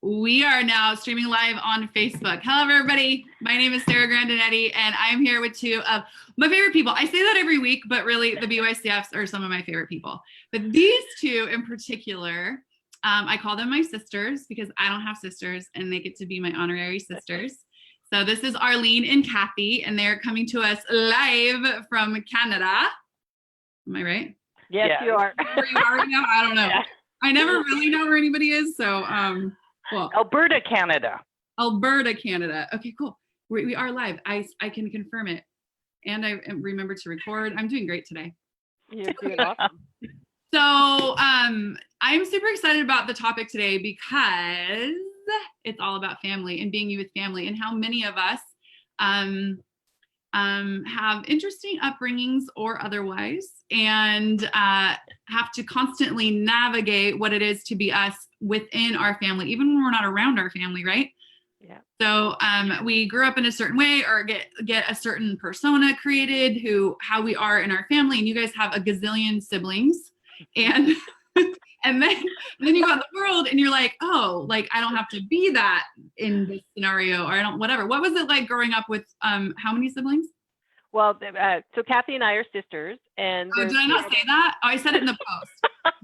We are now streaming live on Facebook. Hello, everybody. My name is Sarah Grandinetti, and I'm here with two of my favorite people. I say that every week, but really the BYCFs are some of my favorite people. But these two in particular, I call them my sisters because I don't have sisters, and they get to be my honorary sisters. So this is Arlene and Cathy, and they're coming to us live from Canada. Am I right? Yes, you are. Where you are right now? I don't know. Yeah. I never really know where anybody is, so well, Alberta, Canada. Alberta, Canada. Okay, cool. We are live. I can confirm it, and I remember to record. I'm doing great today. You're doing awesome. So I'm super excited about the topic today because it's all about family and being you with family, and how many of us have interesting upbringings or otherwise, and have to constantly navigate what it is to be us within our family, even when we're not around our family, right? Yeah. So we grew up in a certain way, or get a certain persona created, how we are in our family, and you guys have a gazillion siblings, and and then you go out in the world and you're like, oh, like I don't have to be that in this scenario, or I don't, whatever. What was it like growing up with how many siblings? Well, so Cathy and I are sisters, and did I not say that? Oh, I said it in the post.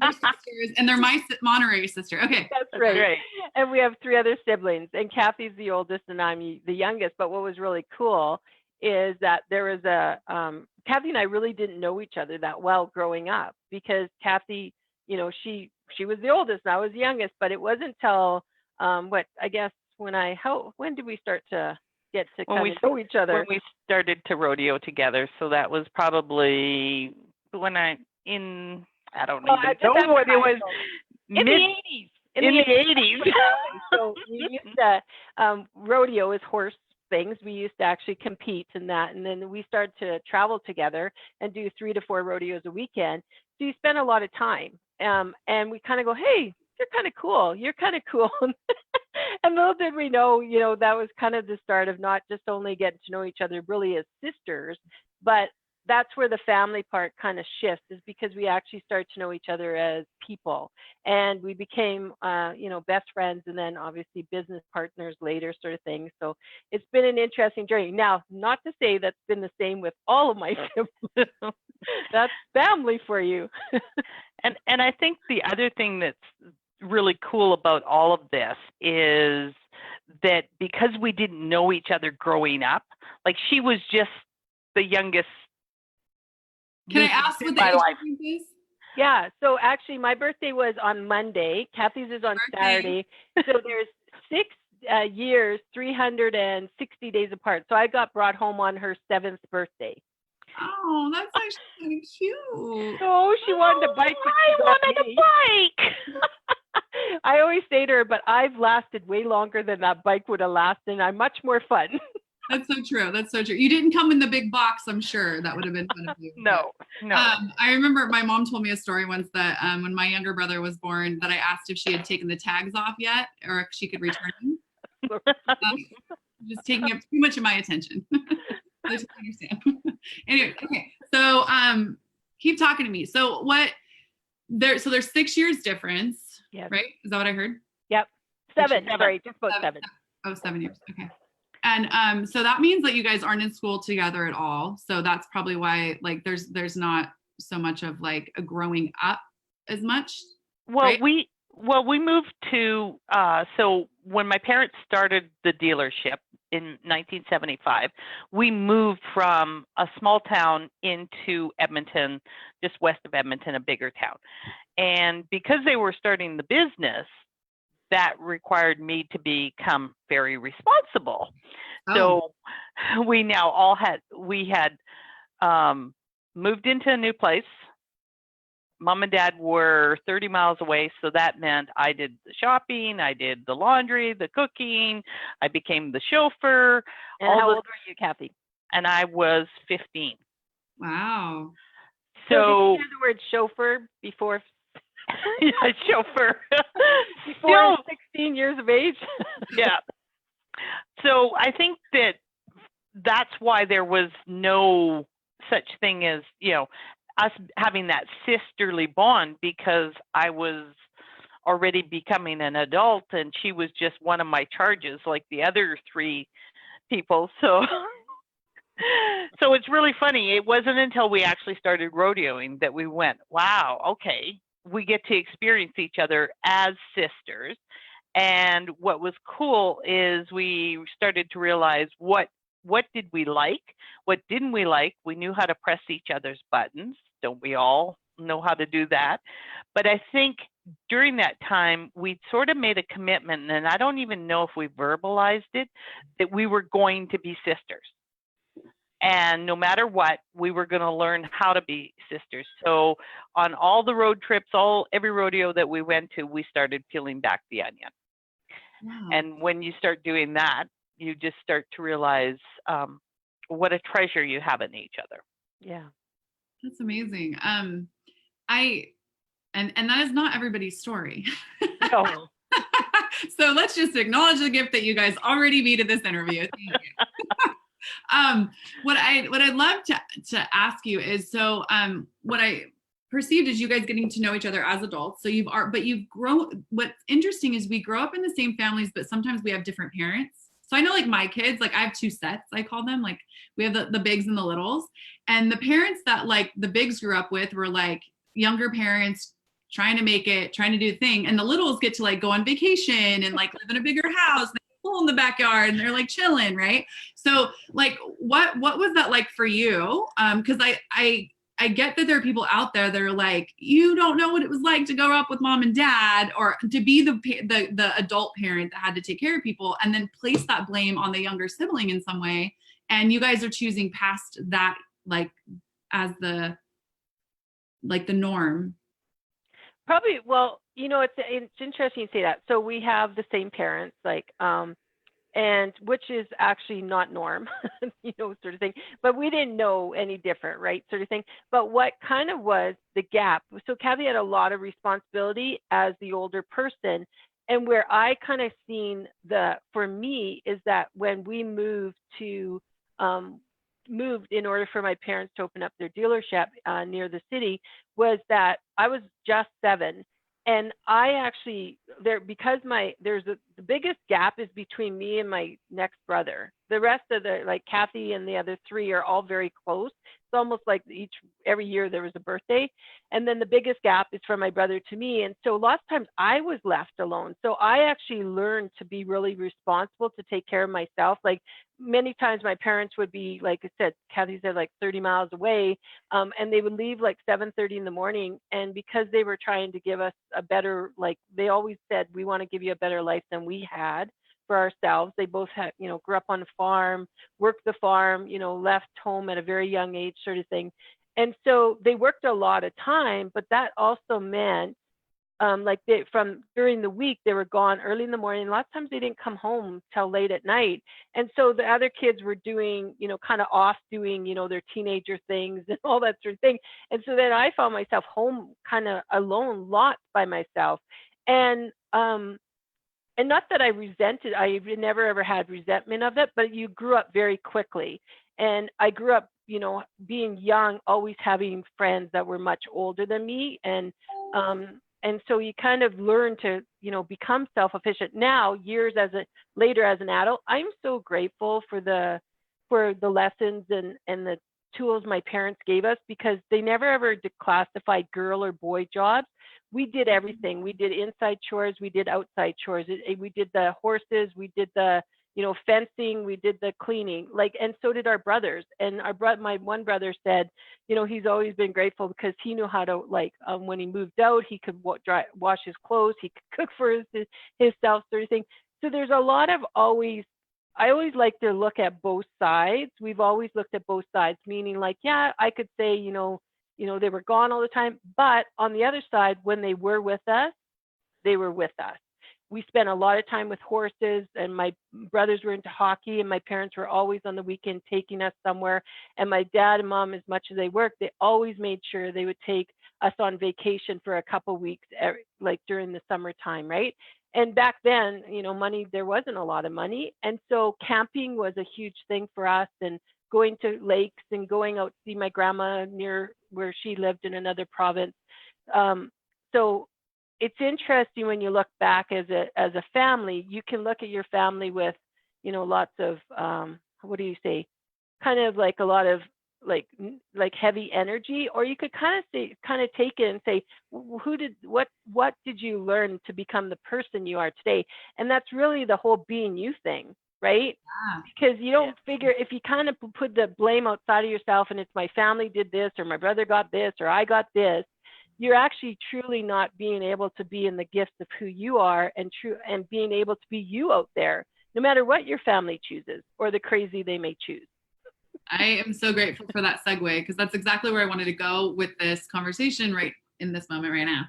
They're sisters, and they're my honorary sister. Okay, that's right. And we have 3 other siblings, and Cathy's the oldest, and I'm the youngest. But what was really cool is that there was Cathy and I really didn't know each other that well growing up, because Cathy, you know, she was the oldest, and I was the youngest. But it wasn't until when did we start to get to kind of know each other? When we started to rodeo together. So that was probably when I don't even know what it was. In the 80s. In the 80s. So we used to, rodeo is horse things. We used to actually compete in that. And then we started to travel together and do 3 to 4 rodeos a weekend. So you spend a lot of time. And we kind of go, hey, you're kind of cool. You're kind of cool. And little did we know, you know, that was kind of the start of not just only getting to know each other really as sisters, but that's where the family part kind of shifts, is because we actually start to know each other as people, and we became, best friends, and then obviously business partners later, sort of thing. So it's been an interesting journey. Now, not to say that's been the same with all of my siblings. That's family for you. And I think the other thing that's really cool about all of this is that because we didn't know each other growing up, like she was just the youngest. Can I ask what the age difference is? Yeah, so actually my birthday was on Monday. Cathy's is on Saturday. So there's 6 years, 360 days apart. So I got brought home on her 7th birthday. Oh, that's actually kind of cute. Oh, she wanted a bike. I wanted a bike. I always say to her, but I've lasted way longer than that bike would have lasted, and I'm much more fun. That's so true. That's so true. You didn't come in the big box, I'm sure. That would have been fun of you. No. I remember my mom told me a story once that when my younger brother was born, that I asked if she had taken the tags off yet, or if she could return them. Just taking up too much of my attention. I just understand. Anyway, okay. So keep talking to me. So there's 6 years difference, right? Is that what I heard? Yep. 7. Sorry, just about 7. Oh, 7 years. Okay. And so that means that you guys aren't in school together at all. So that's probably why, like, there's not so much of like a growing up as much. Well, right? we moved to so when my parents started the dealership in 1975, we moved from a small town into Edmonton, just west of Edmonton, a bigger town. And because they were starting the business, that required me to become very responsible. Oh. So we now all had moved into a new place. Mom and Dad were 30 miles away, so that meant I did the shopping, I did the laundry, the cooking, I became the chauffeur. And how old were you, Cathy? And I was 15. Wow. So did you hear the word chauffeur before? Yeah, chauffeur. Before 16 years of age? Yeah. So I think that's why there was no such thing as, us having that sisterly bond, because I was already becoming an adult, and she was just one of my charges like the other three people. So so it's really funny. It wasn't until we actually started rodeoing that we went, wow, okay, we get to experience each other as sisters. And what was cool is we started to realize what did we like, what didn't we like. We knew how to press each other's buttons. Don't we all know how to do that? But I think during that time, we sort of made a commitment, and I don't even know if we verbalized it, that we were going to be sisters. And no matter what, we were going to learn how to be sisters. So on all the road trips, every rodeo that we went to, we started peeling back the onion. Wow. And when you start doing that, you just start to realize what a treasure you have in each other. Yeah. That's amazing. And that is not everybody's story. No. So let's just acknowledge the gift that you guys already made in this interview. Thank you. What I'd love to ask you is, so what I perceived is you guys getting to know each other as adults. So you've grown. What's interesting is we grow up in the same families, but sometimes we have different parents. So I know, like, my kids, like, I have two sets, I call them. Like, we have the bigs and the littles. And the parents that, like, the bigs grew up with were, like, younger parents trying to make it, trying to do the thing. And the littles get to, like, go on vacation and, like, live in a bigger house, they have a pool in the backyard, and they're, like, chilling, right? So, like, what was that like for you? Because I get that there are people out there that are like, you don't know what it was like to grow up with mom and dad, or to be the adult parent that had to take care of people, and then place that blame on the younger sibling in some way. And you guys are choosing past that, like, as the norm. Probably, well, it's interesting you say that. So we have the same parents, like, and which is actually not norm, sort of thing. But we didn't know any different, right, sort of thing. But what kind of was the gap? So Cathy had a lot of responsibility as the older person. And where I kind of seen for me is that when we moved in order for my parents to open up their dealership near the city, was that I was just 7. And I actually, because the biggest gap is between me and my next brother. The rest of like Cathy and the other 3 are all very close. It's almost like every year there was a birthday. And then the biggest gap is from my brother to me. And so lots of times I was left alone. So I actually learned to be really responsible, to take care of myself. Like, many times my parents would be, like I said, Cathy said, like 30 miles away, and they would leave like 7:30 in the morning. And because they were trying to give us a better, like, they always said, we want to give you a better life than we had for ourselves. They both had, grew up on a farm, worked the farm, left home at a very young age, sort of thing. And so they worked a lot of time, but that also meant like during the week, they were gone early in the morning. A lot of times they didn't come home till late at night. And so the other kids were doing, kind of off doing, their teenager things and all that sort of thing. And so then I found myself home kind of alone, lots by myself. And not that I resented, I never ever had resentment of it, but you grew up very quickly. And I grew up, being young, always having friends that were much older than me. And so you kind of learn to, become self-efficient. Now, years later as an adult, I'm so grateful for the lessons and the tools my parents gave us, because they never ever declassified girl or boy jobs. We did everything. We did inside chores. We did outside chores. We did the horses. We did the, fencing. We did the cleaning. Like, and so did our brothers. And my one brother said, he's always been grateful because he knew how to, like, when he moved out, he could wash his clothes. He could cook for himself, sort of thing. So there's a lot of I always like to look at both sides. We've always looked at both sides, meaning, like, yeah, I could say, they were gone all the time. But on the other side, when they were with us, they were with us. We spent a lot of time with horses, and my brothers were into hockey, and my parents were always on the weekend taking us somewhere. And my dad and mom, as much as they worked, they always made sure they would take us on vacation for a couple of weeks, like during the summertime, right? And back then, money, there wasn't a lot of money. And so camping was a huge thing for us, and going to lakes and going out to see my grandma near where she lived in another province. So it's interesting when you look back as a family. You can look at your family with, you know, lots of what do you say, kind of like a lot of like heavy energy, or you could kind of take it and say, what did you learn to become the person you are today? And that's really the whole being you thing, right? Yeah. Because you don't figure, if you kind of put the blame outside of yourself and it's my family did this, or my brother got this, or I got this, you're actually truly not being able to be in the gifts of who you are and being able to be you out there, no matter what your family chooses or the crazy they may choose. I am so grateful for that segue, because that's exactly where I wanted to go with this conversation right in this moment right now.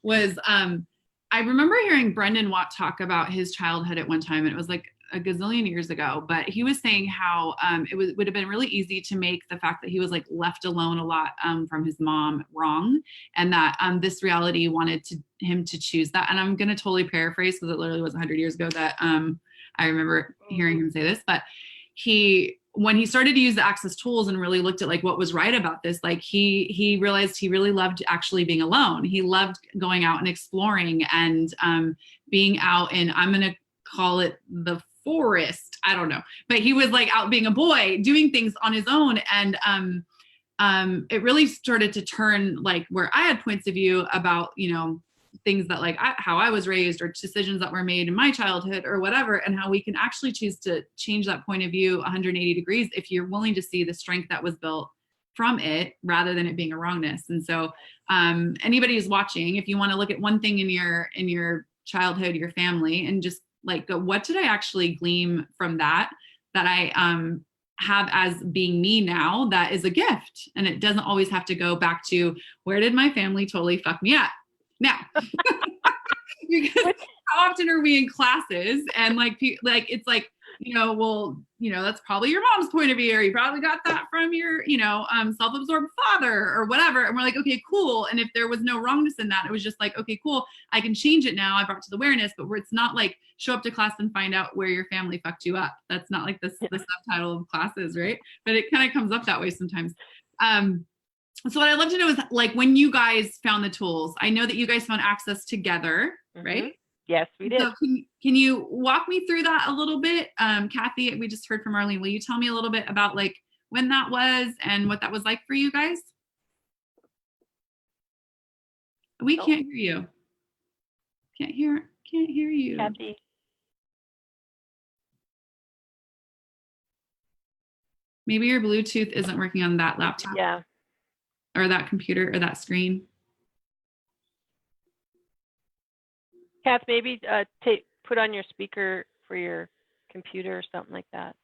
Was I remember hearing Brendan Watt talk about his childhood at one time, and it was like a gazillion years ago, but he was saying how would have been really easy to make the fact that he was like left alone a lot from his mom wrong, and that this reality wanted him to choose that. And I'm going to totally paraphrase, because it literally was 100 years ago that I remember hearing him say this, but when he started to use the Access tools and really looked at like what was right about this, like he realized he really loved actually being alone. He loved going out and exploring and being out in, I'm going to call it the forest. I don't know, but he was like out being a boy, doing things on his own. And it really started to turn like where I had points of view about, you know, things that like how I was raised, or decisions that were made in my childhood or whatever, and how we can actually choose to change that point of view 180 degrees if you're willing to see the strength that was built from it rather than it being a wrongness. And so anybody who's watching, if you want to look at one thing in your childhood, your family, and just like go, what did I actually glean from that I have as being me now, that is a gift. And it doesn't always have to go back to where did my family totally fuck me up now. Because how often are we in classes and like it's like, you know, well, you know, that's probably your mom's point of view, or you probably got that from your, you know, self-absorbed father or whatever. And we're like, okay, cool. And if there was no wrongness in that, it was just like, okay, cool, I can change it now. I brought to the awareness, but where it's not like show up to class and find out where your family fucked you up. That's not like the subtitle of classes, right? But it kind of comes up that way sometimes. So what I'd love to know is like when you guys found the tools, I know that you guys found Access together, right? Yes, we did. So can you walk me through that a little bit? Cathy, we just heard from Arlene. Will you tell me a little bit about like when that was and what that was like for you guys? We can't hear you. Can't hear you. Cathy. Maybe your Bluetooth isn't working on that laptop. Yeah. Or that computer or that screen. Kath, maybe put on your speaker for your computer or something like that.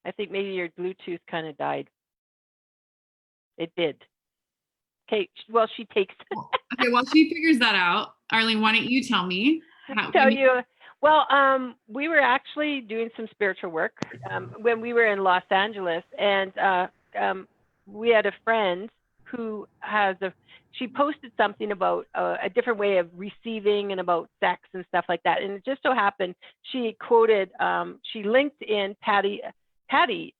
I think maybe your Bluetooth kind of died. It did. Okay, well, she takes it. Okay, while she figures that out, Arlene, why don't you tell me? Well, we were actually doing some spiritual work when we were in Los Angeles, and we had a friend who she posted something about a different way of receiving and about sex and stuff like that. And it just so happened she quoted, she linked in Patty,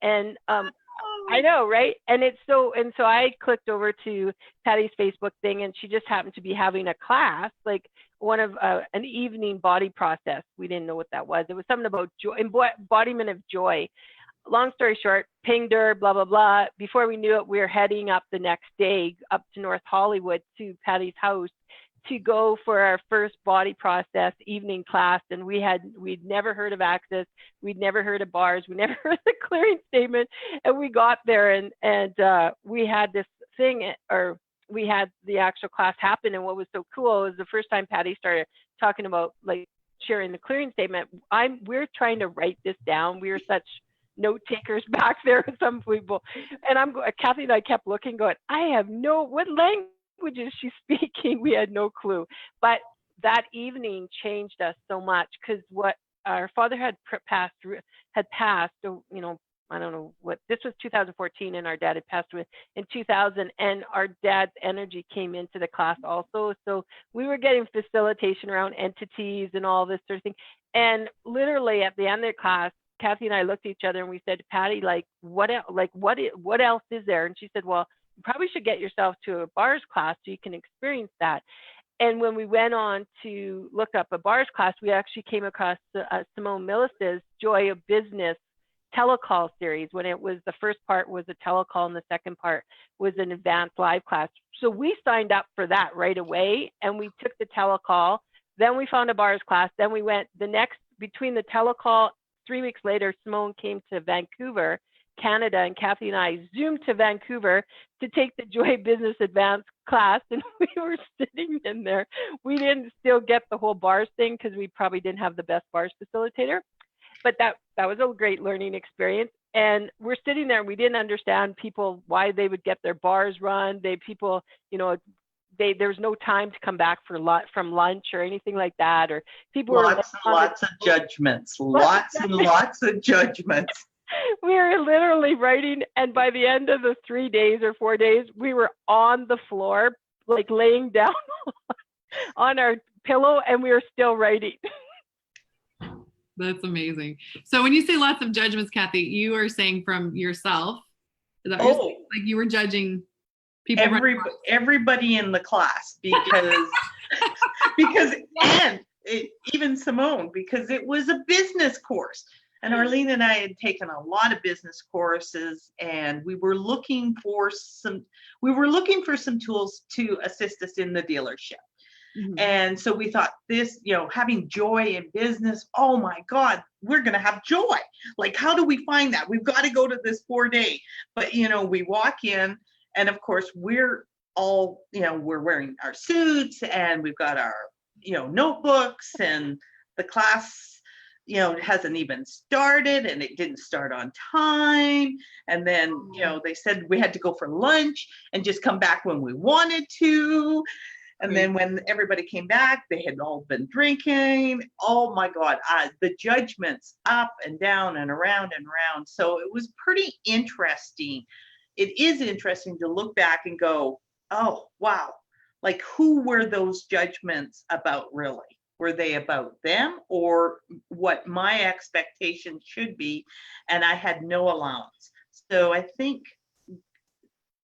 and I know, right? And so I clicked over to Patty's Facebook thing, and she just happened to be having a class, like one of an evening body process. We didn't know what that was. It was something about joy, embodiment of joy. Long story short, pinged her, blah, blah, blah. Before we knew it, we were heading up the next day up to North Hollywood to Patty's house to go for our first body process evening class. And we'd never heard of Access. We'd never heard of bars. We never heard the clearing statement. And we got there and we had this thing, or we had the actual class happen. And what was so cool was the first time Patty started talking about like sharing the clearing statement, we're trying to write this down. We were such note takers back there with some people, and Cathy and I kept looking, going, what language is she speaking? We had no clue. But that evening changed us so much, because what our father had passed, you know, I don't know what, this was 2014, and our dad had passed away in 2000, and our dad's energy came into the class also. So we were getting facilitation around entities and all this sort of thing. And literally at the end of the class, Cathy and I looked at each other and we said to Patty, like, what else is there? And she said, well, you probably should get yourself to a bars class so you can experience that. And when we went on to look up a bars class, we actually came across Simone Millis's Joy of Business telecall series, when it was, the first part was a telecall and the second part was an advanced live class. So we signed up for that right away, and we took the telecall. Then we found a bars class. Then we went between the telecall, 3 weeks later, Simone came to Vancouver, Canada, and Cathy and I zoomed to Vancouver to take the Joy Business Advanced class, and we were sitting in there. We didn't still get the whole bars thing because we probably didn't have the best bars facilitator, but that was a great learning experience. And we're sitting there, and we didn't understand people, why they would get their bars run. People, there was no time to come back from lunch or anything like that, or people lots of judgments, lots and lots of judgments. We were literally writing, and by the end of the 3 days or 4 days, we were on the floor, like laying down on our pillow, and we were still writing. That's amazing. So when you say lots of judgments, Cathy, you are saying from yourself? Is that what you're saying? Like you were judging people? Everybody in the class, and even Simone, because it was a business course. And Arlene and I had taken a lot of business courses, and we were looking for some tools to assist us in the dealership. Mm-hmm. And so we thought this, having joy in business, oh my God, we're going to have joy. Like, how do we find that? We've got to go to this 4-day. But, we walk in, and of course, we're all, we're wearing our suits, and we've got our, notebooks, and the class, hasn't even started, and it didn't start on time. And then, they said we had to go for lunch and just come back when we wanted to. And then when everybody came back, they had all been drinking. Oh my God, the judgments up and down and around and around. So it was pretty interesting. It is interesting to look back and go, oh, wow. Like, who were those judgments about really? Were they about them or what my expectations should be? And I had no allowance. So I think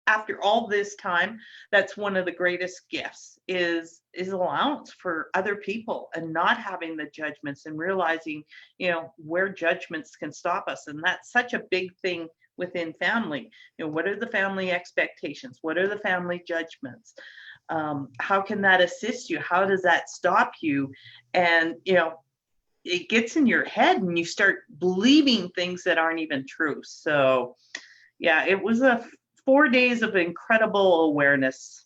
after all this time, that's one of the greatest gifts is allowance for other people, and not having the judgments, and realizing, where judgments can stop us. And that's such a big thing within family. What are the family expectations? What are the family judgments? How can that assist you? How does that stop you? And, it gets in your head, and you start believing things that aren't even true. So yeah, it was 4 days of incredible awareness.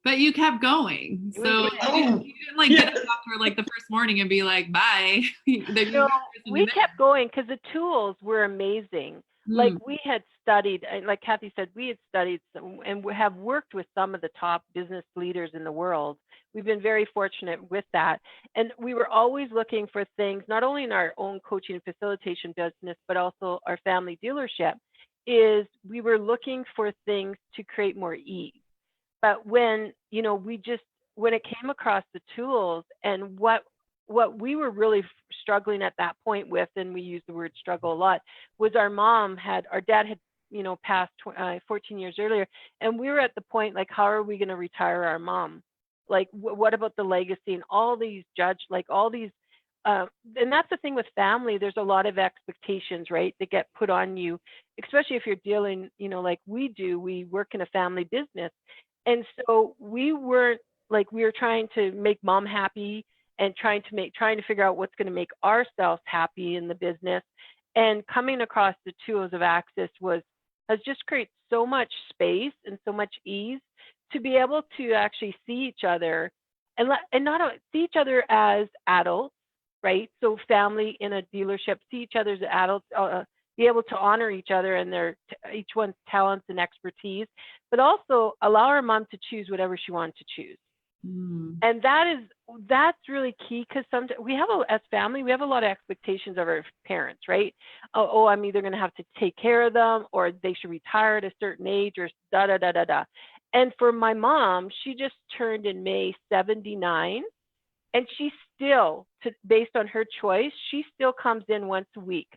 But you kept going. So you didn't get up after the first morning and be like, bye. We kept going because the tools were amazing. Like we had studied, like Cathy said, we had studied and we have worked with some of the top business leaders in the world. We've been very fortunate with that. And we were always looking for things, not only in our own coaching and facilitation business, but also our family dealership, is we were looking for things to create more ease. But when, when it came across the tools and what we were really struggling at that point with, and we use the word struggle a lot, was our dad had, passed 14 years earlier. And we were at the point, like, how are we going to retire our mom? Like, what about the legacy and all these and that's the thing with family, there's a lot of expectations, right, that get put on you, especially if you're dealing, like we do, we work in a family business. And so we were trying to make mom happy and trying to figure out what's going to make ourselves happy in the business. And coming across the tools of Access has just created so much space and so much ease to be able to actually see each other and not see each other as adults, right? So family in a dealership, see each other as adults, be able to honor each other and each one's talents and expertise, but also allow our mom to choose whatever she wanted to choose. And that's really key, because sometimes as family, we have a lot of expectations of our parents, right? Oh, I'm either going to have to take care of them, or they should retire at a certain age, or da da da da da. And for my mom, she just turned in May 79, and she still, based on her choice, she still comes in once a week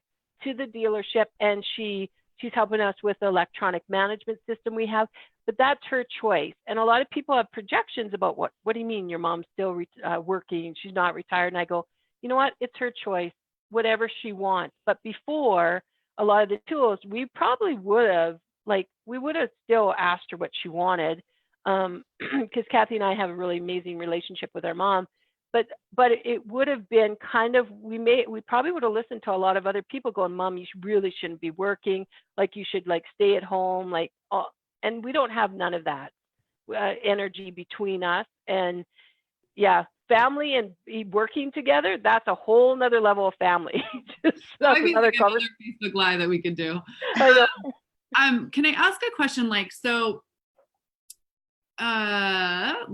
to the dealership, and she She's helping us with the electronic management system we have, but that's her choice. And a lot of people have projections about what do you mean your mom's still working, she's not retired? And I go, you know what, it's her choice, whatever she wants. But before, a lot of the tools, we probably would have, we would have still asked her what she wanted, because Cathy and I have a really amazing relationship with our mom. But it would have been kind of, we probably would have listened to a lot of other people going, Mom, you really shouldn't be working, you should stay at home, and we don't have none of that energy between us. And yeah, family and working together, that's a whole nother level of family. Just That might be another Facebook Live that we could do. I know. Can I ask a question?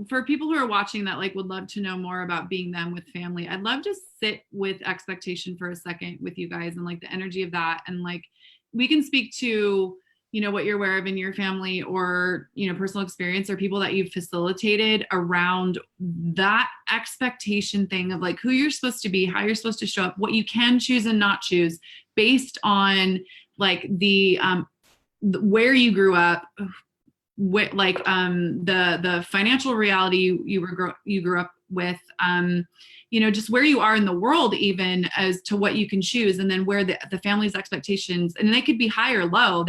For people who are watching that would love to know more about being them with family, I'd love to sit with expectation for a second with you guys and the energy of that. And we can speak to, what you're aware of in your family or, personal experience or people that you've facilitated around that expectation thing of who you're supposed to be, how you're supposed to show up, what you can choose and not choose based on the where you grew up, the financial reality you grew up with, just where you are in the world, even as to what you can choose, and then where the family's expectations, and they could be high or low.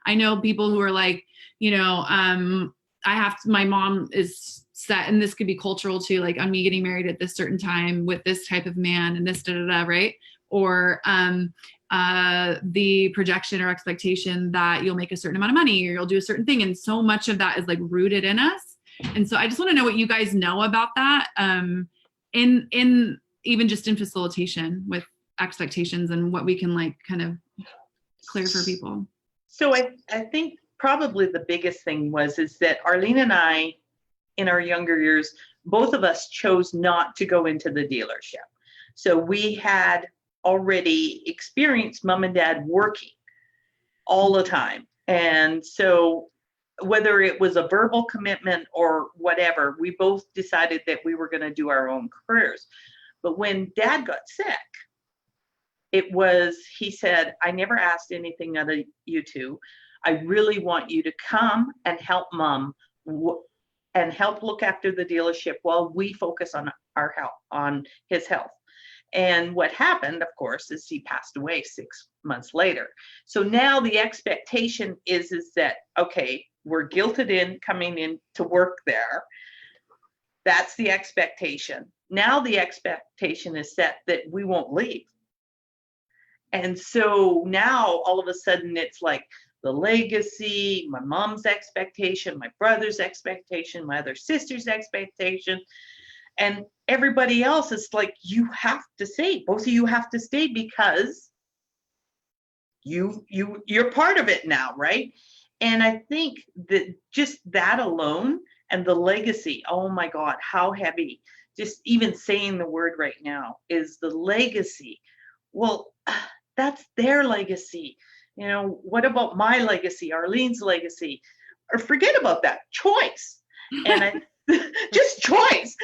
I know people who are my mom is set, and this could be cultural too, on me getting married at this certain time with this type of man and this right? Or the projection or expectation that you'll make a certain amount of money or you'll do a certain thing. And so much of that is rooted in us. And so I just want to know what you guys know about that, in even just in facilitation with expectations and what we can kind of clear for people. So I think probably the biggest thing is that Arlene and I, in our younger years, both of us chose not to go into the dealership. So we had already experienced mom and dad working all the time. And so whether it was a verbal commitment or whatever, we both decided that we were going to do our own careers. But when dad got sick, he said, I never asked anything out of you two. I really want you to come and help mom and help look after the dealership while we focus on our health, on his health. And what happened, of course, is he passed away 6 months later. So now the expectation is that, okay, we're guilted in coming in to work there. That's the expectation. Now the expectation is set that we won't leave. And so now all of a sudden it's the legacy, my mom's expectation, my brother's expectation, my other sister's expectation, and everybody else is you have to stay. Both of you have to stay because you're part of it now, right? And I think that just that alone and the legacy, oh my God, how heavy. Just even saying the word right now is the legacy. Well, that's their legacy. What about my legacy, Arlene's legacy? Or forget about that, choice. And just choice.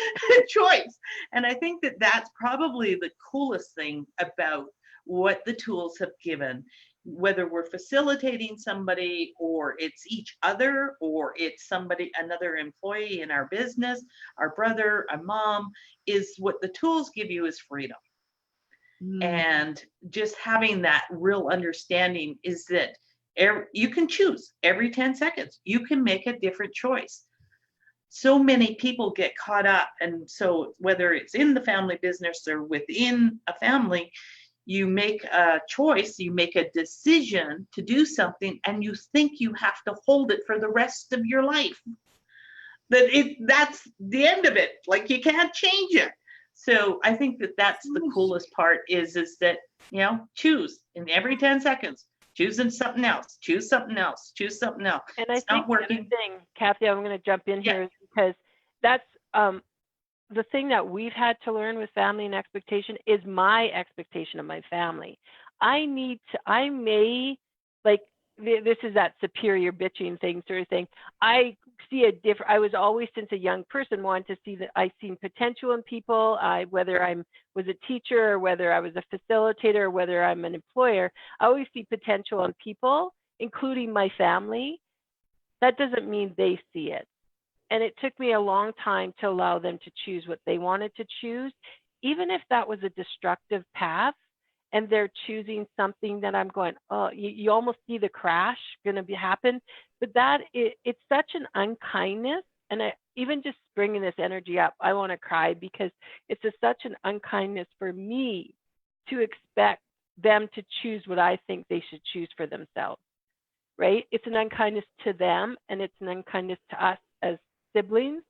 And I think that that's probably the coolest thing about what the tools have given, whether we're facilitating somebody or it's each other or it's another employee in our business, our brother, a mom, is what the tools give you is freedom. And just having that real understanding is that you can choose every 10 seconds. You can make a different choice. So many people get caught up. And so whether it's in the family business or within a family, you make a choice, you make a decision to do something, and you think you have to hold it for the rest of your life. That's the end of it. You can't change it. So I think that that's the coolest part is that, choose in every 10 seconds, choosing something else, choose something else, choose something else. And I think the other thing, Cathy, I'm going to jump in here is because that's the thing that we've had to learn with family and expectation is my expectation of my family. This is that superior bitching thing sort of thing. see a different, I was always, since a young person, wanted to see that I seen potential in people. Whether I was a teacher or whether I was a facilitator or whether I'm an employer, I always see potential in people, including my family. That doesn't mean they see it. And it took me a long time to allow them to choose what they wanted to choose, even if that was a destructive path and they're choosing something that I'm going, oh, you almost see the crash going to happen. But it's such an unkindness. And even just bringing this energy up, I want to cry, because it's such an unkindness for me to expect them to choose what I think they should choose for themselves, right? It's an unkindness to them, and it's an unkindness to us as siblings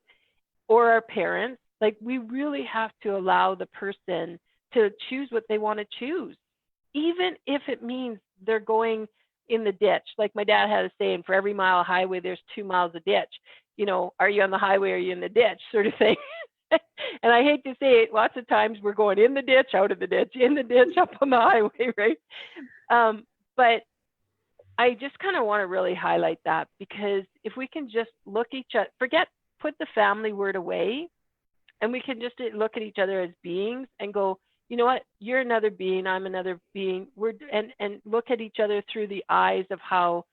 or our parents. Like, we really have to allow the person to choose what they want to choose, even if it means they're going in the ditch. Like my dad had a saying, for every mile of highway, there's 2 miles of ditch. You know, are you on the highway or are you in the ditch, sort of thing. And I hate to say it, lots of times we're going in the ditch, out of the ditch, in the ditch, up on the highway, right? But I just kind of want to really highlight that, because if we can just look each other, put the family word away, and we can just look at each other as beings and go, you know what, you're another being, I'm another being. And look at each other through the eyes of how,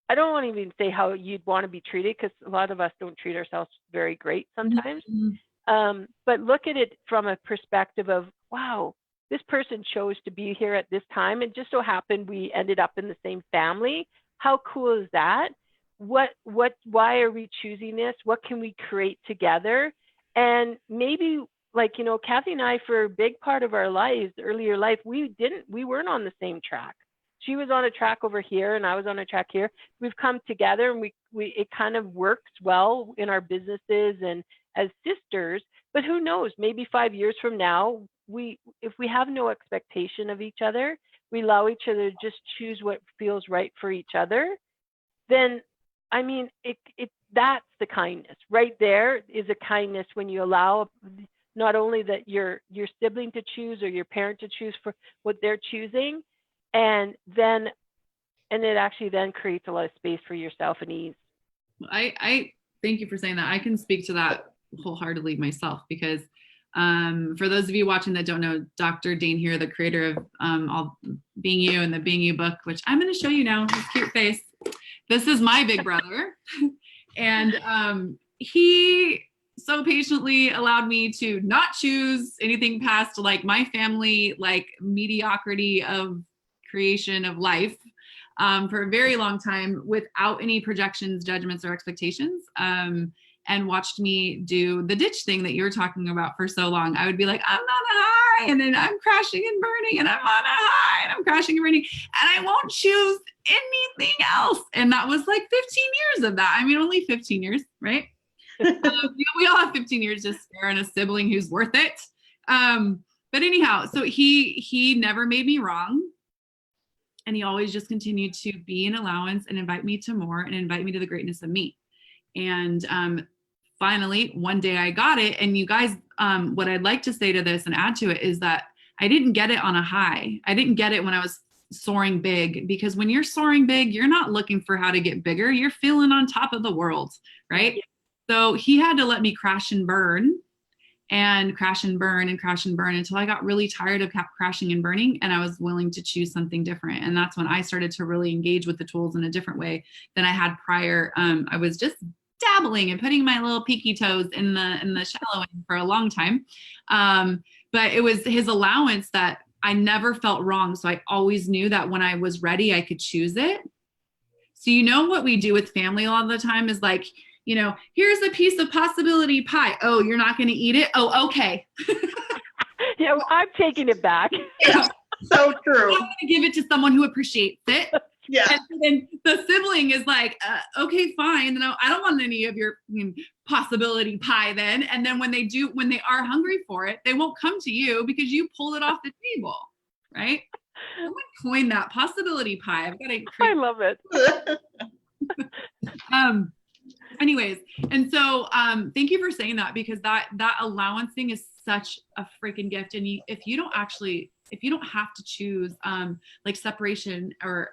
I don't want to even say how you'd want to be treated, because a lot of us don't treat ourselves very great sometimes. Mm-hmm. But look at it from a perspective of, wow, this person chose to be here at this time. It just so happened we ended up in the same family. How cool is that? Why are we choosing this? What can we create together? And maybe, like, you know, Cathy and I, for a big part of our lives, earlier life, we weren't on the same track. She was on a track over here and I was on a track here. We've come together, and it kind of works well in our businesses and as sisters. But who knows, maybe 5 years from now, if we have no expectation of each other, we allow each other to just choose what feels right for each other, then, I mean, that's the kindness. Right there is a kindness, when you allow not only that your sibling to choose or your parent to choose for what they're choosing, and it actually then creates a lot of space for yourself and ease. I thank you for saying that. I can speak to that wholeheartedly myself, because for those of you watching that don't know, Dr. Dane here, the creator of all Being You and the Being You book, which I'm going to show you now, his cute face. This is my big brother. And he so patiently allowed me to not choose anything past like my family, like mediocrity of creation of life for a very long time, without any projections, judgments, or expectations. And watched me do the ditch thing that you were talking about for so long. I would be like, I'm on a high, and then I'm crashing and burning, and I'm on a high, and I'm crashing and burning, and I won't choose anything else. And that was like 15 years of that. I mean, only 15 years, right? We all have 15 years to spare and a sibling who's worth it. But anyhow, so he never made me wrong. And he always just continued to be an allowance and invite me to more and invite me to the greatness of me. And finally, one day I got it. And you guys, what I'd like to say to this and add to it is that I didn't get it on a high. I didn't get it when I was soaring big, because when you're soaring big, you're not looking for how to get bigger. You're feeling on top of the world, right? Yeah. So he had to let me crash and burn and crash and burn and crash and burn until I got really tired of crashing and burning, and I was willing to choose something different. And that's when I started to really engage with the tools in a different way than I had prior. I was just dabbling and putting my little peeky toes in the shallow end for a long time. But it was his allowance that I never felt wrong. So I always knew that when I was ready, I could choose it. So you know what we do with family a lot of the time is like, you know, here's a piece of possibility pie. Oh, you're not going to eat it? Oh, okay. Yeah, I'm taking it back. Yeah, so true. I'm going to give it to someone who appreciates it. Yeah. And then the sibling is like, okay, fine. No, I don't want any of your possibility pie then. And then when they are hungry for it, they won't come to you because you pulled it off the table, right? Someone coined that possibility pie. I've got to. I love it. Anyways, and so thank you for saying that, because that allowance thing is such a freaking gift. And if you don't actually if you don't have to choose like separation, or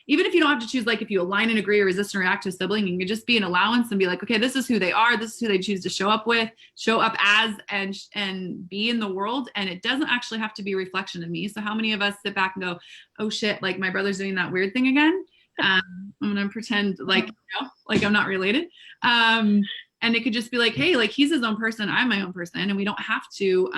even if you don't have to choose, like if you align and agree or resist and react to a sibling, you can just be an allowance and be like, okay, this is who they are, this is who they choose to show up with, show up as, and be in the world, and it doesn't actually have to be a reflection of me. So how many of us sit back and go, oh shit, like my brother's doing that weird thing again, I'm gonna pretend like, like I'm not related, and it could just be like, hey, like he's his own person, I'm my own person, and we don't have to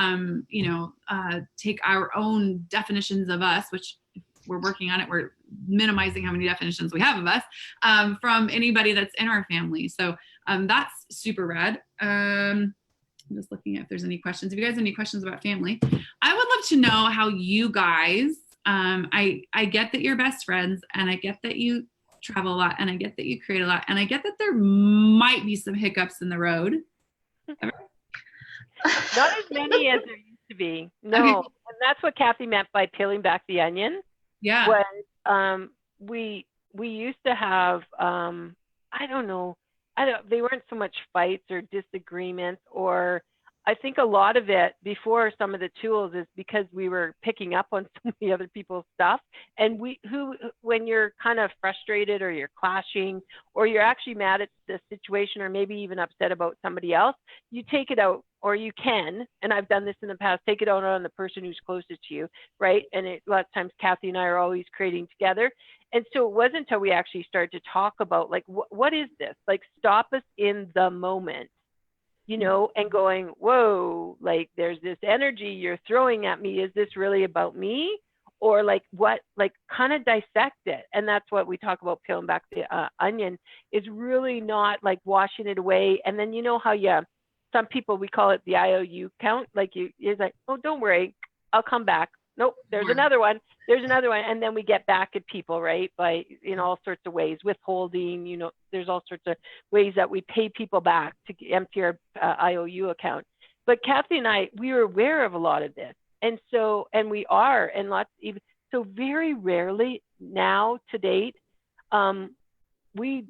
take our own definitions of us, which we're working on it, we're minimizing how many definitions we have of us, from anybody that's in our family. So that's super rad. I'm just looking at if there's any questions. If you guys have any questions about family, I would love to know how you guys, I get that you're best friends, and I get that you travel a lot, and I get that you create a lot, and I get that there might be some hiccups in the road. Not as many as there used to be. No, Okay. and that's what Cathy meant by peeling back the onion. Yeah. Was we used to have they weren't so much fights or disagreements, or I think a lot of it before some of the tools is because we were picking up on so many other people's stuff. And when you're kind of frustrated or you're clashing or you're actually mad at the situation or maybe even upset about somebody else, you take it out, or you can, and I've done this in the past, take it out on the person who's closest to you, right? And a lot of times Cathy and I are always creating together. And so it wasn't until we actually started to talk about like, what is this? Like, stop us in the moment. And going, whoa, like there's this energy you're throwing at me. Is this really about me? Or like what, like kind of dissect it. And that's what we talk about peeling back the onion, is really not like washing it away. And then how some people, we call it the IOU count. Like it's like, oh, don't worry, I'll come back. Nope, there's another one. There's another one. And then we get back at people, right? By, all sorts of ways, withholding, there's all sorts of ways that we pay people back to empty our IOU account. But Cathy and I, we were aware of a lot of this. And so, and we are, and so very rarely now to date, we're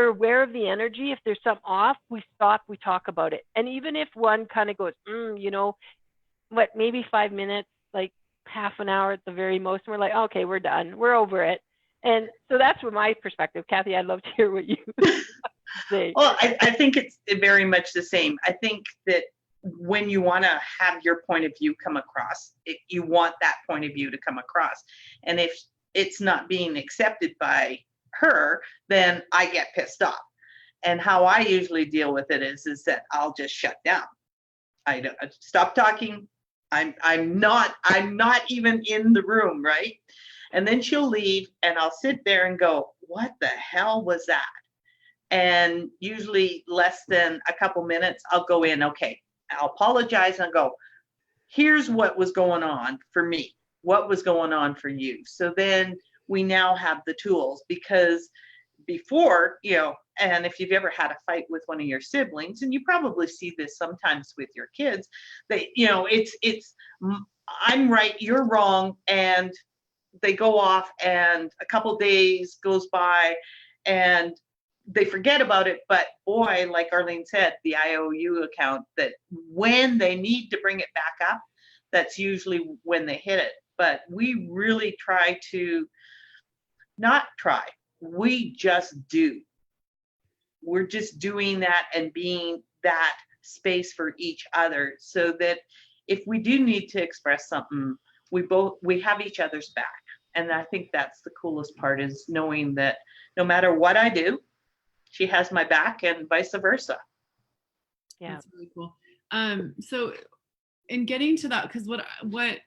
aware of the energy. If there's something off, we stop, we talk about it. And even if one kind of goes, maybe 5 minutes, like half an hour at the very most, and we're like, okay, we're done, we're over it. And so that's from my perspective. Cathy, I'd love to hear what you say. Well, I think it's very much the same. I think that when you want to have your point of view come across, you want that point of view to come across. And if it's not being accepted by her, then I get pissed off. And how I usually deal with it is that I'll just shut down. I don't stop talking. I'm not even in the room, right? And then she'll leave, and I'll sit there and go, what the hell was that? And usually less than a couple minutes, I'll go in, okay, I'll apologize and I'll go, here's what was going on for me. What was going on for you? So then we now have the tools, because before, and if you've ever had a fight with one of your siblings, and you probably see this sometimes with your kids, that, it's I'm right, you're wrong, and they go off, and a couple days goes by and they forget about it. But boy, like Arlene said, the IOU account, that when they need to bring it back up, that's usually when they hit it. But we really try to not try. We just do. We're just doing that and being that space for each other, so that if we do need to express something, we have each other's back. And I think that's the coolest part, is knowing that no matter what I do, she has my back, and vice versa. Yeah, that's really cool. So in getting to that, because what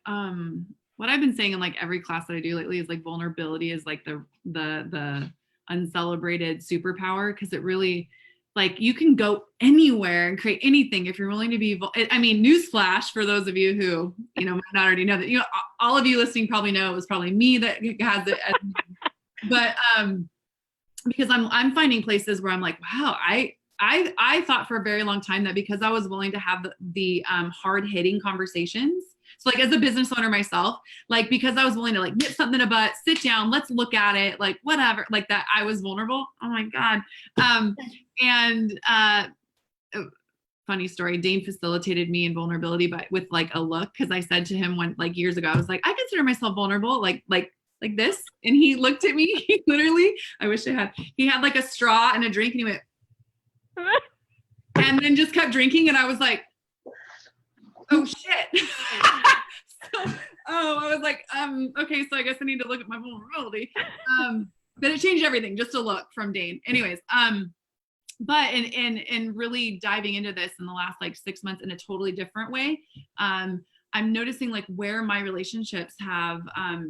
I've been saying in like every class that I do lately is like vulnerability is like the uncelebrated superpower, because it really, like, you can go anywhere and create anything if you're willing to be. I mean, newsflash for those of you who might not already know that. All of you listening probably know it was probably me that has it. But because I'm finding places where I'm like, wow, I thought for a very long time that because I was willing to have the hard hitting conversations. So like as a business owner myself, like because I was willing to like get something in a butt, sit down, let's look at it, like whatever, like that, I was vulnerable. Oh my God. And funny story. Dane facilitated me in vulnerability, but with like a look, because I said to him when like years ago, I was like, I consider myself vulnerable, like this. And he looked at me, he literally, I wish he had like a straw and a drink and he went, and then just kept drinking. And I was like, oh shit. I was like, okay, so I guess I need to look at my vulnerability. But it changed everything, just a look from Dane. Anyways, but in really diving into this in the last like 6 months in a totally different way, I'm noticing like where my relationships have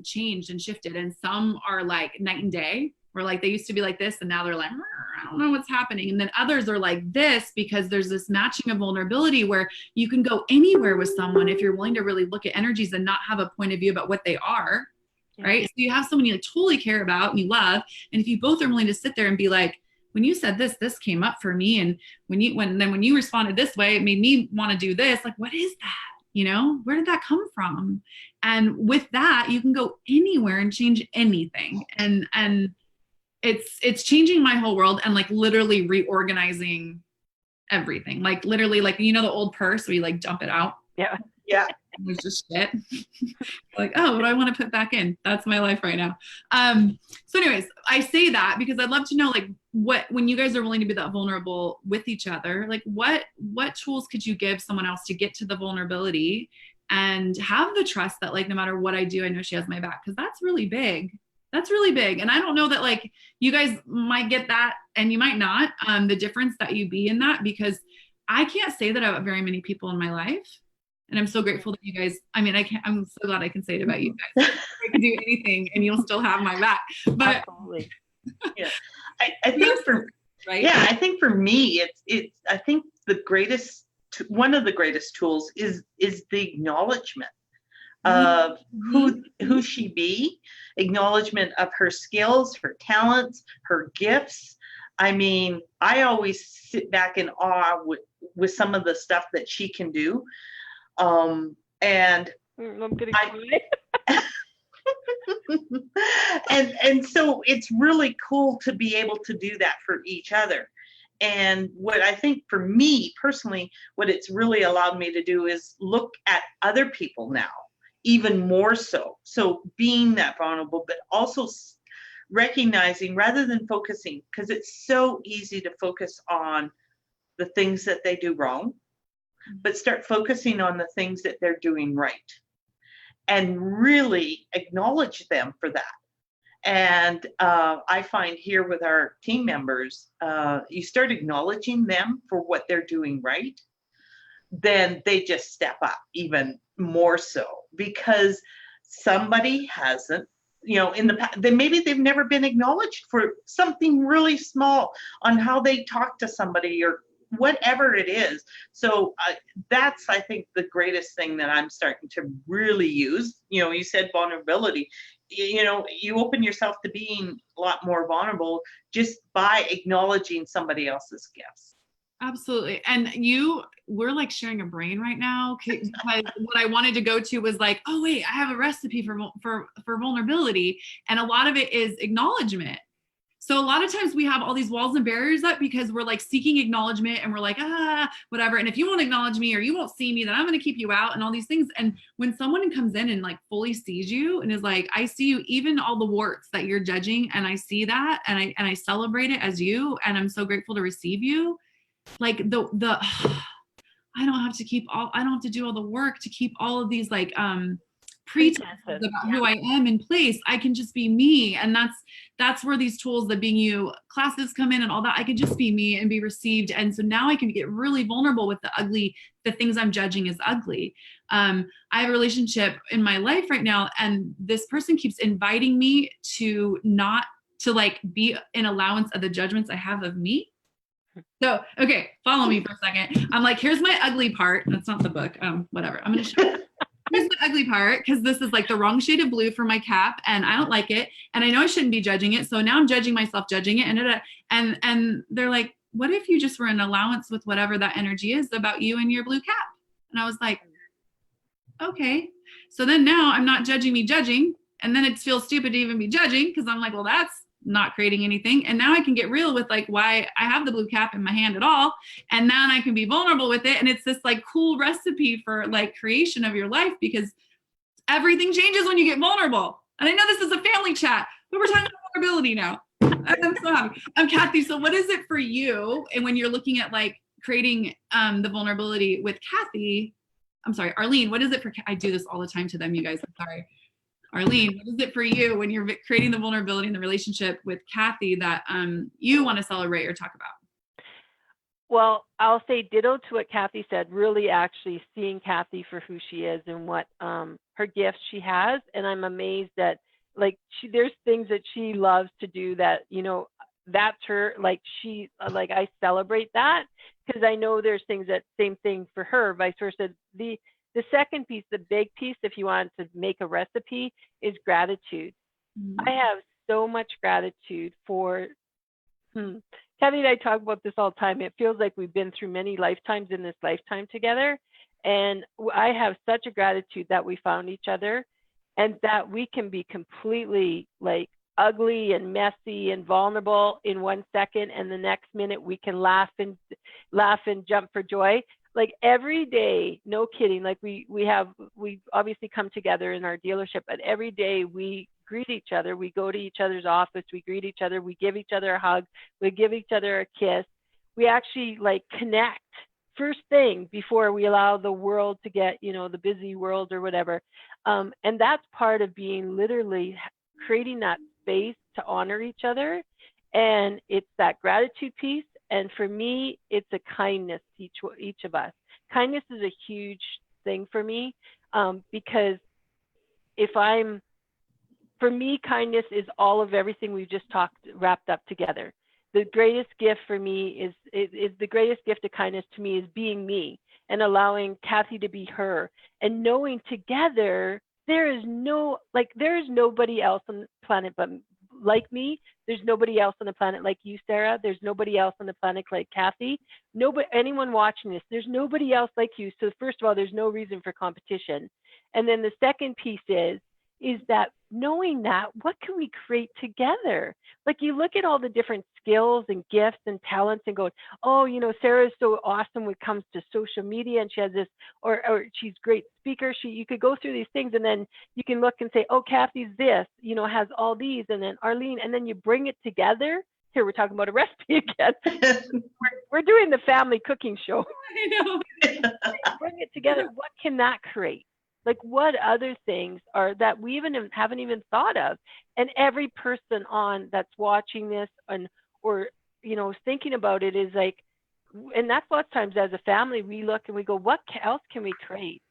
changed and shifted. And some are like night and day, where like they used to be like this and now they're like, I don't know what's happening. And then others are like this, because there's this matching of vulnerability where you can go anywhere with someone if you're willing to really look at energies and not have a point of view about what they are. Yeah. Right. So you have someone you like totally care about and you love. And if you both are willing to sit there and be like, when you said this came up for me. And when you responded this way, it made me want to do this. Like, what is that? You know, where did that come from? And with that, you can go anywhere and change anything. And it's changing my whole world and like literally reorganizing everything. Like literally, like, you know, the old purse where you like dump it out. Yeah. Yeah. It was just shit. Like, oh, what do I want to put back in? That's my life right now. So anyways, I say that because I'd love to know, like, when you guys are willing to be that vulnerable with each other, like what tools could you give someone else to get to the vulnerability and have the trust that like, no matter what I do, I know she has my back. Cause that's really big. That's really big. And I don't know that like you guys might get that and you might not, the difference that you be in that, because I can't say that I have very many people in my life. And I'm so grateful that you guys, I mean, I'm so glad I can say it about you guys. I can do anything and you'll still have my back. But absolutely. Yeah. I think for, right? Yeah, I think for me, I think one of the greatest tools is the acknowledgement of who she be, acknowledgement of her skills, her talents, her gifts. I mean, I always sit back in awe with some of the stuff that she can do. And I'm getting cry. and so it's really cool to be able to do that for each other. And what I think for me personally, what it's really allowed me to do is look at other people now, even more so. So being that vulnerable, but also recognizing rather than focusing, because it's so easy to focus on the things that they do wrong, but start focusing on the things that they're doing right and really acknowledge them for that. And I find here with our team members, you start acknowledging them for what they're doing right, then they just step up even more so, because somebody hasn't, you know, in the past, maybe they've never been acknowledged for something really small on how they talk to somebody or whatever it is. So that's, I think, the greatest thing that I'm starting to really use. You know, you said vulnerability. You know, you open yourself to being a lot more vulnerable just by acknowledging somebody else's gifts. Absolutely. And we're like sharing a brain right now, because what I wanted to go to was like, oh wait, I have a recipe for vulnerability. And a lot of it is acknowledgement. So a lot of times we have all these walls and barriers up because we're like seeking acknowledgement and we're like, whatever. And if you won't acknowledge me or you won't see me, then I'm going to keep you out and all these things. And when someone comes in and like fully sees you and is like, I see you, even all the warts that you're judging. And I see that. And I celebrate it as you. And I'm so grateful to receive you. Like I don't have to do all the work to keep all of these like, pretenses about who I am in place. I can just be me. And that's where these tools, the Being You classes come in and all that. I can just be me and be received. And so now I can get really vulnerable with the things I'm judging as ugly. I have a relationship in my life right now, and this person keeps inviting me to like be an allowance of the judgments I have of me. So, okay, follow me for a second. I'm like, here's my ugly part. That's not the book. Whatever. I'm going to show you. Here's the ugly part, because this is like the wrong shade of blue for my cap and I don't like it. And I know I shouldn't be judging it. So now I'm judging myself, judging it. And they're like, what if you just were an allowance with whatever that energy is about you and your blue cap? And I was like, okay. So then now I'm not judging me judging. And then it feels stupid to even be judging, because I'm like, well, that's not creating anything. And now I can get real with like why I have the blue cap in my hand at all. And then I can be vulnerable with it. And it's this like cool recipe for like creation of your life, because everything changes when you get vulnerable. And I know this is a family chat, but we're talking about vulnerability now. I'm so happy. Cathy, so what is it for you? And when you're looking at like creating the vulnerability with Cathy, I'm sorry, Arlene, what is it for, I do this all the time to them, you guys, I'm sorry. Arlene, what is it for you when you're creating the vulnerability in the relationship with Cathy that you want to celebrate or talk about? Well, I'll say ditto to what Cathy said, really actually seeing Cathy for who she is and what her gifts she has. And I'm amazed that like there's things that she loves to do that, you know, that's her, like she, like I celebrate that because I know there's things that same thing for her, vice versa. The second piece, the big piece, if you want to make a recipe, is gratitude. I have so much gratitude for, Cathy and I talk about this all the time. It feels like we've been through many lifetimes in this lifetime together. And I have such a gratitude that we found each other and that we can be completely like ugly and messy and vulnerable in 1 second. And the next minute we can laugh and jump for joy. Like every day, no kidding. Like we obviously come together in our dealership, but every day we greet each other. We go to each other's office, we greet each other, we give each other a hug, we give each other a kiss. We actually like connect first thing before we allow the world to get, you know, the busy world or whatever. And that's part of being literally creating that space to honor each other. And it's that gratitude piece. And for me, it's a kindness to each of us. Kindness is a huge thing for me because for me, kindness is all of everything we've just wrapped up together. The greatest gift for me is the greatest gift of kindness to me is being me and allowing Cathy to be her and knowing together there is nobody else on the planet but like me. There's nobody else on the planet like you, Sarah. There's nobody else on the planet like Cathy. Anyone watching this, there's nobody else like you. So first of all, there's no reason for competition. And then the second piece is that knowing that, what can we create together? Like you look at all the different skills and gifts and talents and go, oh, you know, Sarah's so awesome when it comes to social media and she has this, or she's a great speaker. You could go through these things and then you can look and say, oh, Cathy's this, you know, has all these, and then Arlene, and then you bring it together. Here, we're talking about a recipe again. we're doing the family cooking show. I know. Bring it together. What can that create? Like what other things are that we haven't even thought of? And every person that's watching this or you know thinking about it is like, and that's lots of times as a family we look and we go, what else can we create?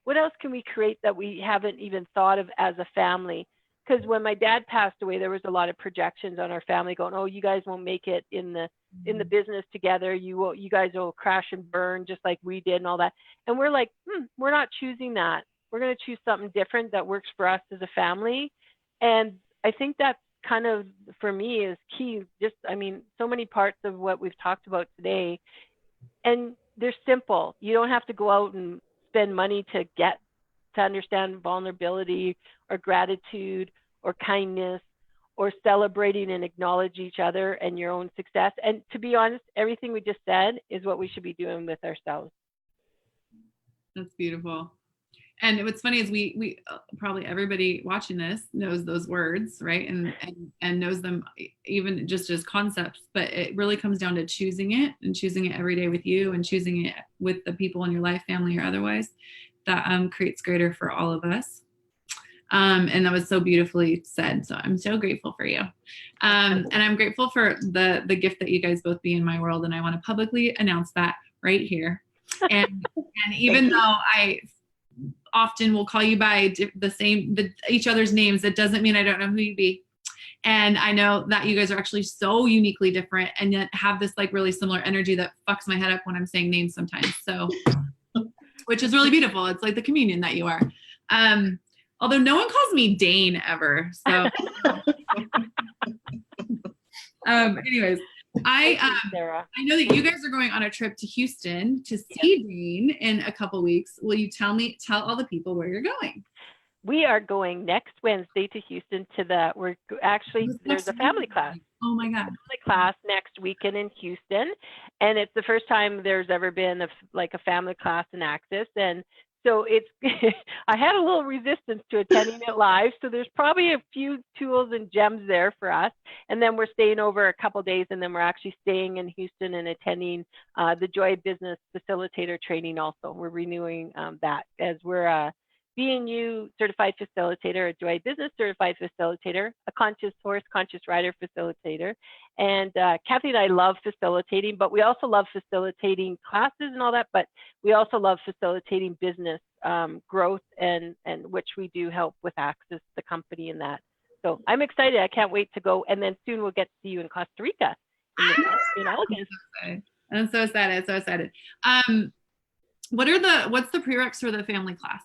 What else can we create that we haven't even thought of as a family? Because when my dad passed away, there was a lot of projections on our family going, oh, you guys won't make it in the business together. You guys will crash and burn just like we did and all that. And we're like, we're not choosing that. We're going to choose something different that works for us as a family. And I think that's kind of, for me, is key. Just, I mean, so many parts of what we've talked about today, and they're simple. You don't have to go out and spend money to understand vulnerability or gratitude or kindness or celebrating and acknowledge each other and your own success. And to be honest, everything we just said is what we should be doing with ourselves. That's beautiful. And what's funny is we probably everybody watching this knows those words, right? And knows them even just as concepts, but it really comes down to choosing it and choosing it every day with you and choosing it with the people in your life, family or otherwise, that creates greater for all of us. And that was so beautifully said. So I'm so grateful for you. And I'm grateful for the gift that you guys both be in my world. And I want to publicly announce that right here. And even though I often will call you by each other's names, it doesn't mean I don't know who you be. And I know that you guys are actually so uniquely different and yet have this like really similar energy that fucks my head up when I'm saying names sometimes. So, which is really beautiful. It's like the communion that you are. Although no one calls me Dane ever. So anyways, I know that you guys are going on a trip to Houston to see Dane in a couple weeks. Will you tell all the people where you're going? We are going next Wednesday to Houston there's a family class. Oh my God. Family class next weekend in Houston. And it's the first time there's ever been a family class in Access. And so it's, I had a little resistance to attending it live. So there's probably a few tools and gems there for us. And then we're staying over a couple of days, and then we're actually staying in Houston and attending the Joy Business Facilitator training also. We're renewing that as we're Being You Certified Facilitator, a Joy Business Certified Facilitator, a Conscious Horse, Conscious Rider Facilitator. And Cathy and I love facilitating, but we also love facilitating classes and all that, but we also love facilitating business growth, and which we do help with Access, the company, and that. So I'm excited. I can't wait to go. And then soon we'll get to see you in Costa Rica. In August. I'm so excited. So excited. What's the prereqs for the family class?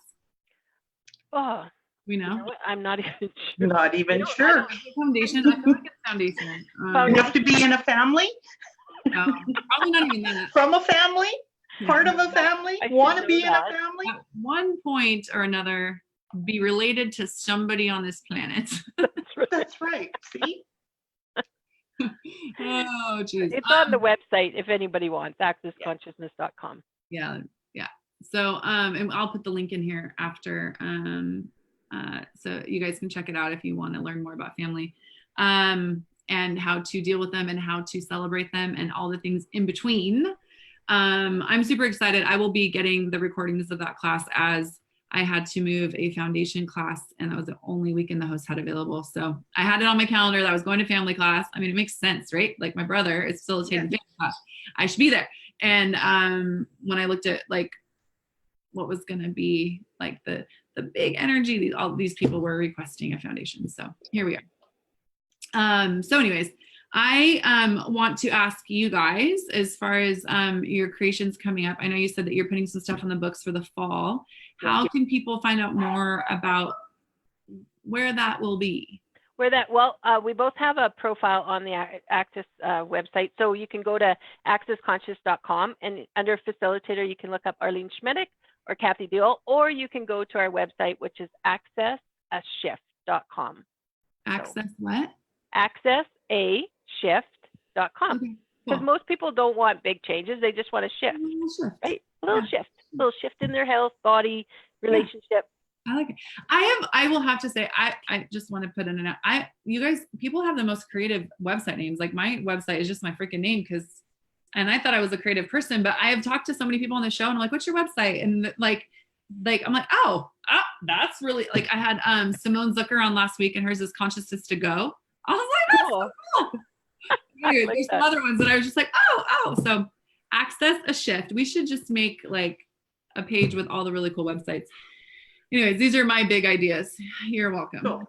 Oh, We know. you know what? I'm not even sure. Not even sure. Foundation. I feel like it's foundation. You have to be in a family, No, probably not even that. from a family, part of a family, I should want to know be in a that. family. At one point or another, be related to somebody on this planet. That's right. See? Oh, geez. It's on the website if anybody wants, accessconsciousness.com. Yeah. So, and I'll put the link in here after, so you guys can check it out if you want to learn more about family, and how to deal with them and how to celebrate them and all the things in between. I'm super excited. I will be getting the recordings of that class, as I had to move a foundation class, and that was the only weekend the host had available. So I had it on my calendar that I was going to family class. I mean, it makes sense, right? Like my brother is facilitating family class. I should be there. And when I looked at like what was going to be like the big energy, all these people were requesting a foundation. So here we are. So anyways, I want to ask you guys, as far as your creations coming up. I know you said that you're putting some stuff on the books for the fall. How can people find out more about where that will be? We both have a profile on the Access website. So you can go to accessconscious.com, and under facilitator, you can look up Arlene Schmedik or Cathy Dool, or you can go to our website, which is accessashift.com. Access what? Accessashift.com. Okay, Because cool. most people don't want big changes. They just want to shift, right? A little shift in their health, body, relationship. I like it. I will have to say, I just want to put in you guys, people have the most creative website names. Like my website is just my freaking name, and I thought I was a creative person, but I have talked to so many people on the show, and I'm like, what's your website? And like I'm like, oh, that's really, like, I had Simone Zucker on last week, and hers is Consciousness to Go. I was like, that's so cool. Anyway, like there's some other ones that I was just like, oh. So Access a Shift. We should just make like a page with all the really cool websites. Anyways, these are my big ideas. You're welcome. Cool.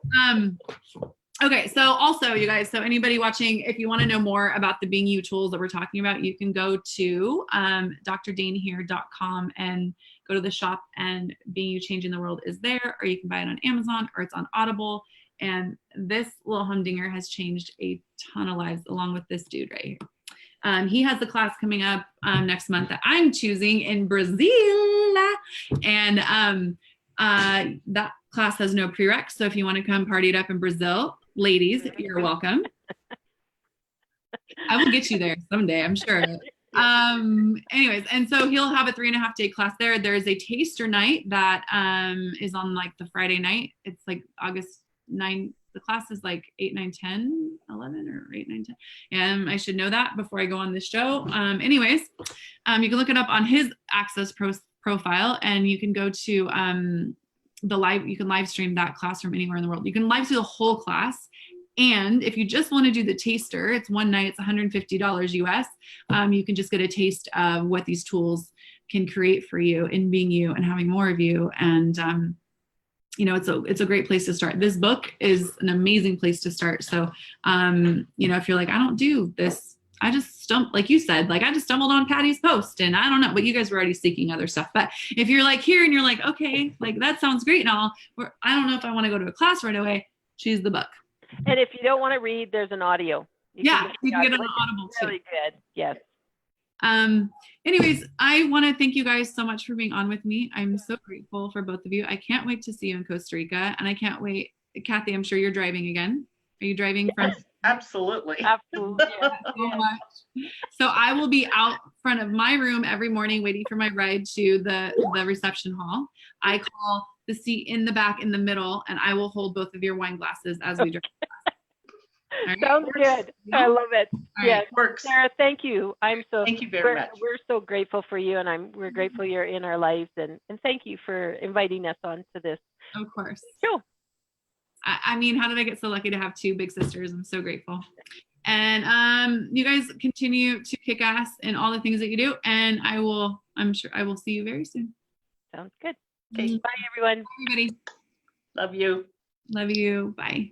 Okay, so also, you guys, so anybody watching, if you want to know more about the Being You tools that we're talking about, you can go to drdanehere.com and go to the shop, and Being You Changing the World is there, or you can buy it on Amazon, or it's on Audible. And this little humdinger has changed a ton of lives, along with this dude right here. He has the class coming up next month that I'm choosing in Brazil. And that class has no prereqs. So if you want to come party it up in Brazil, ladies, you're welcome. I will get you there someday, I'm sure. Anyways, and so he'll have a 3.5-day class there. There's a taster night that is on like the Friday night. It's like August 9. The class is like 8, 9, 10, 11, or 8, 9, 10. And I should know that before I go on this show. Anyways, you can look it up on his Access profile, and you can go to you can live stream that class from anywhere in the world. You can live stream the whole class. And if you just want to do the taster, it's one night, it's $150 US. You can just get a taste of what these tools can create for you in being you and having more of you. And, it's a great place to start. This book is an amazing place to start. So, if you're like, I don't do this, I just stumbled, like you said, like I just stumbled on Patty's post, and I don't know, but you guys were already seeking other stuff. But if you're like here and you're like, okay, like that sounds great and all, I don't know if I want to go to a class right away, choose the book. And if you don't want to read, there's an audio. You can get it on Audible too. Really good. Yes. Anyways, I want to thank you guys so much for being on with me. I'm so grateful for both of you. I can't wait to see you in Costa Rica, and I can't wait. Cathy, I'm sure you're driving again. Are you driving from? Yes, absolutely. Absolutely. Yeah. So much. So I will be out front of my room every morning waiting for my ride to the reception hall. I call the seat in the back in the middle, and I will hold both of your wine glasses as we drive. All right? Sounds good. I love it. All Yes. right. Works. Sarah, thank you. Thank you very much. We're so grateful for you, and we're grateful you're in our lives, and thank you for inviting us on to this Of course. show. I mean, how did I get so lucky to have two big sisters? I'm so grateful. And you guys continue to kick ass in all the things that you do, and I'm sure I will see you very soon. Sounds good. Okay. Bye, everyone. Bye, everybody. Love you. Love you. Bye.